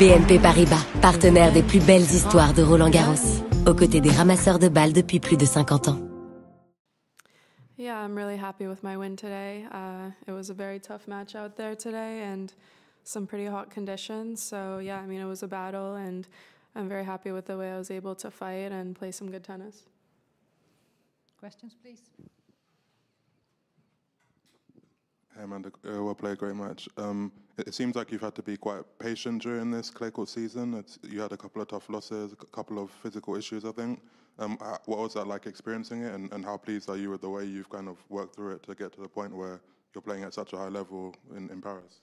BNP Paribas, partenaire des plus belles histoires de Roland-Garros, aux côtés des ramasseurs de balles depuis plus de 50 ans. Yeah, I'm really happy with my win today. It was a very tough match out there today and some pretty hot conditions. So yeah, I mean, it was a battle and I'm very happy with the way I was able to fight and play some good tennis. Questions, please. Hey Amanda, well played, great match. It seems like you've had to be quite patient during this clay court season. You had a couple of tough losses, a couple of physical issues, I think. What was that like experiencing it, and how pleased are you with the way you've kind of worked through it to get to the point where you're playing at such a high level in Paris?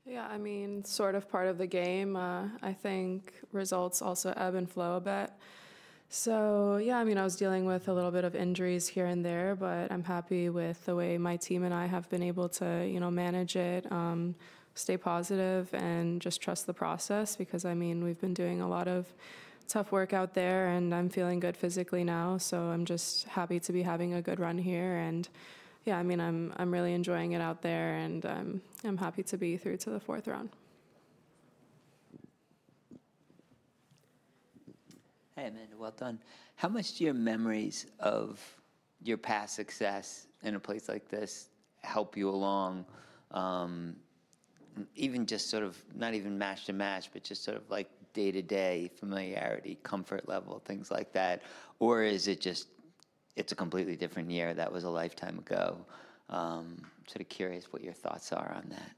Yeah, I mean, sort of part of the game. I think results also ebb and flow a bit. So yeah, I mean, I was dealing with a little bit of injuries here and there, but I'm happy with the way my team and I have been able to, manage it, stay positive, and just trust the process. Because I mean, we've been doing a lot of tough work out there, and I'm feeling good physically now. So I'm just happy to be having a good run here, and yeah, I mean, I'm really enjoying it out there, and I'm happy to be through to the fourth round. Hey, Amanda, well done. How much do your memories of your past success in a place like this help you along, even just sort of, not even match to match, but just sort of like day-to-day familiarity, comfort level, things like that? Or is it just, it's a completely different year, that was a lifetime ago? Sort of curious what your thoughts are on that.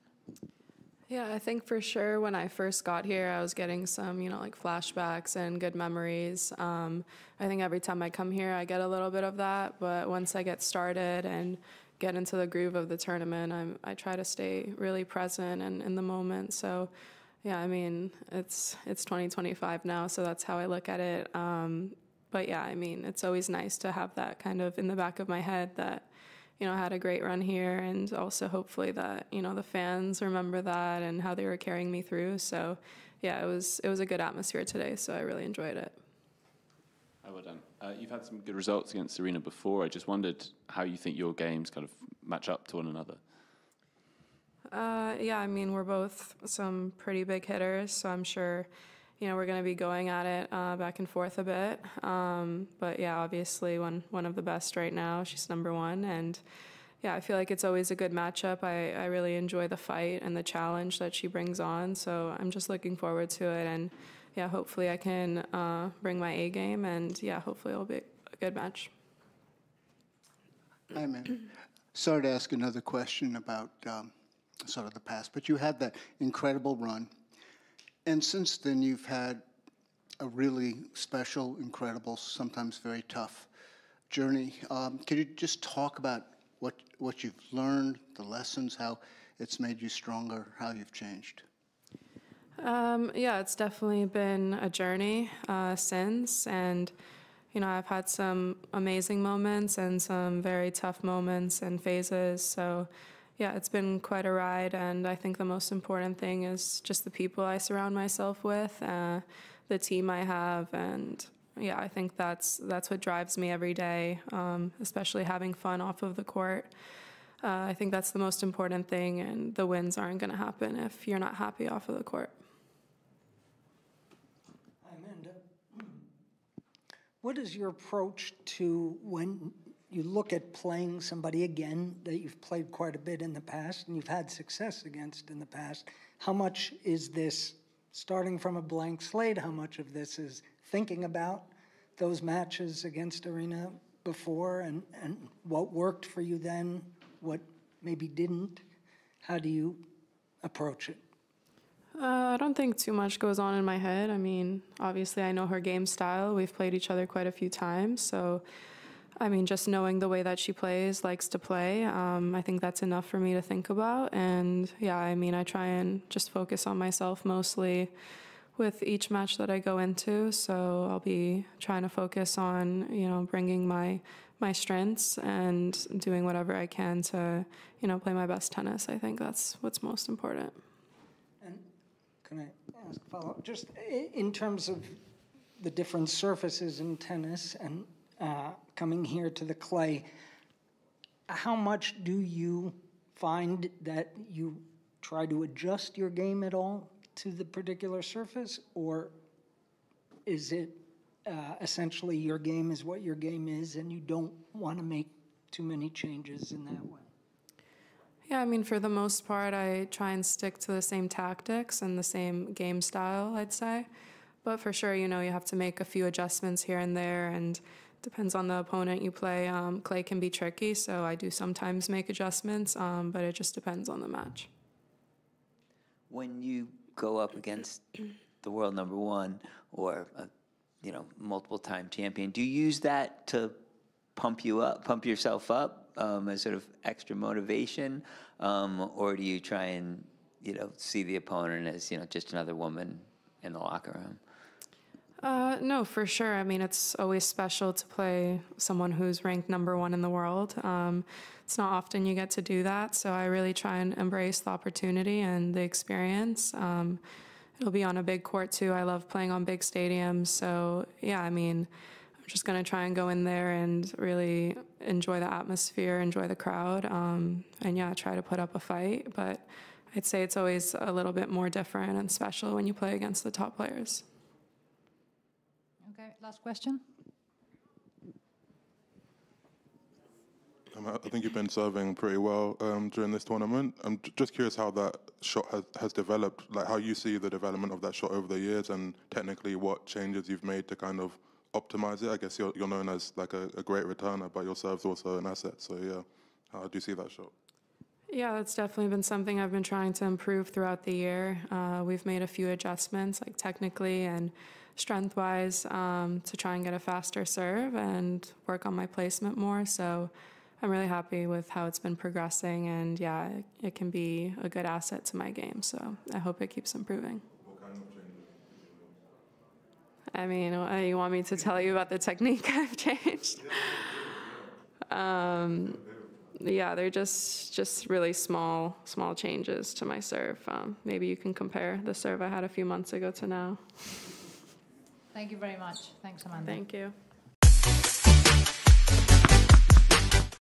Yeah, I think for sure when I first got here, I was getting some, like flashbacks and good memories. I think every time I come here, I get a little bit of that. But once I get started and get into the groove of the tournament, I try to stay really present and in the moment. So, yeah, I mean, it's 2025 now, so that's how I look at it. But yeah, I mean, it's always nice to have that kind of in the back of my head that, I had a great run here, and also hopefully that, the fans remember that and how they were carrying me through. So yeah, it was a good atmosphere today, so I really enjoyed it. Well done. You've had some good results against Aryna before. I just wondered how you think your games kind of match up to one another. Yeah, I mean, we're both some pretty big hitters, so I'm sure, we're going to be going at it back and forth a bit. But yeah, obviously one of the best right now. She's #1. And yeah, I feel like it's always a good matchup. I really enjoy the fight and the challenge that she brings on. So I'm just looking forward to it. And yeah, hopefully I can bring my A game. And yeah, hopefully it'll be a good match. Hi, man. Sorry to ask another question about sort of the past, but you had that incredible run. And since then, you've had a really special, incredible, sometimes very tough journey. Can you just talk about what you've learned, the lessons, how it's made you stronger, how you've changed? Yeah, it's definitely been a journey since. And, I've had some amazing moments and some very tough moments and phases. So yeah, it's been quite a ride, and I think the most important thing is just the people I surround myself with, the team I have, and yeah, I think that's what drives me every day, especially having fun off of the court. I think that's the most important thing, and the wins aren't going to happen if you're not happy off of the court. Hi, Amanda. What is your approach to when you look at playing somebody again that you've played quite a bit in the past and you've had success against in the past? How much is this starting from a blank slate? How much of this is thinking about those matches against Aryna before and what worked for you then, what maybe didn't? How do you approach it? I don't think too much goes on in my head. I mean, obviously I know her game style. We've played each other quite a few times, so I mean, just knowing the way that she plays, likes to play, I think that's enough for me to think about. And yeah, I mean, I try and just focus on myself mostly with each match that I go into. So I'll be trying to focus on, bringing my strengths and doing whatever I can to, play my best tennis. I think that's what's most important. And can I ask a follow-up? Just in terms of the different surfaces in tennis and coming here to the clay, how much do you find that you try to adjust your game at all to the particular surface, or is it essentially your game is what your game is and you don't want to make too many changes in that way? Yeah, I mean, for the most part, I try and stick to the same tactics and the same game style, I'd say. But for sure, you know, you have to make a few adjustments here and there, and depends on the opponent you play. Clay can be tricky, so I do sometimes make adjustments, but it just depends on the match. When you go up against the world number one or a, you know, multiple-time champion, do you use that to pump you up, pump yourself up as sort of extra motivation, or do you try and, you know, see the opponent as, you know, just another woman in the locker room? No, for sure. I mean, it's always special to play someone who's ranked #1 in the world. It's not often you get to do that, so I really try and embrace the opportunity and the experience. It'll be on a big court too. I love playing on big stadiums, so yeah, I mean, I'm just going to try and go in there and really enjoy the atmosphere, enjoy the crowd, and yeah, try to put up a fight. But I'd say it's always a little bit more different and special when you play against the top players. Okay, last question. I think you've been serving pretty well during this tournament. I'm just curious how that shot has developed, like how you see the development of that shot over the years, and technically what changes you've made to kind of optimize it. I guess you're known as like a great returner, but your serve's also an asset. So yeah, how do you see that shot? Yeah, that's definitely been something I've been trying to improve throughout the year. We've made a few adjustments, like technically and strength-wise, to try and get a faster serve and work on my placement more. So I'm really happy with how it's been progressing, and yeah, it can be a good asset to my game. So I hope it keeps improving. What kind of changes? I mean, you want me to tell you about the technique I've changed? Yeah, they're just really small changes to my serve. Maybe you can compare the serve I had a few months ago to now. Thank you very much. Thanks, Amanda. Thank you.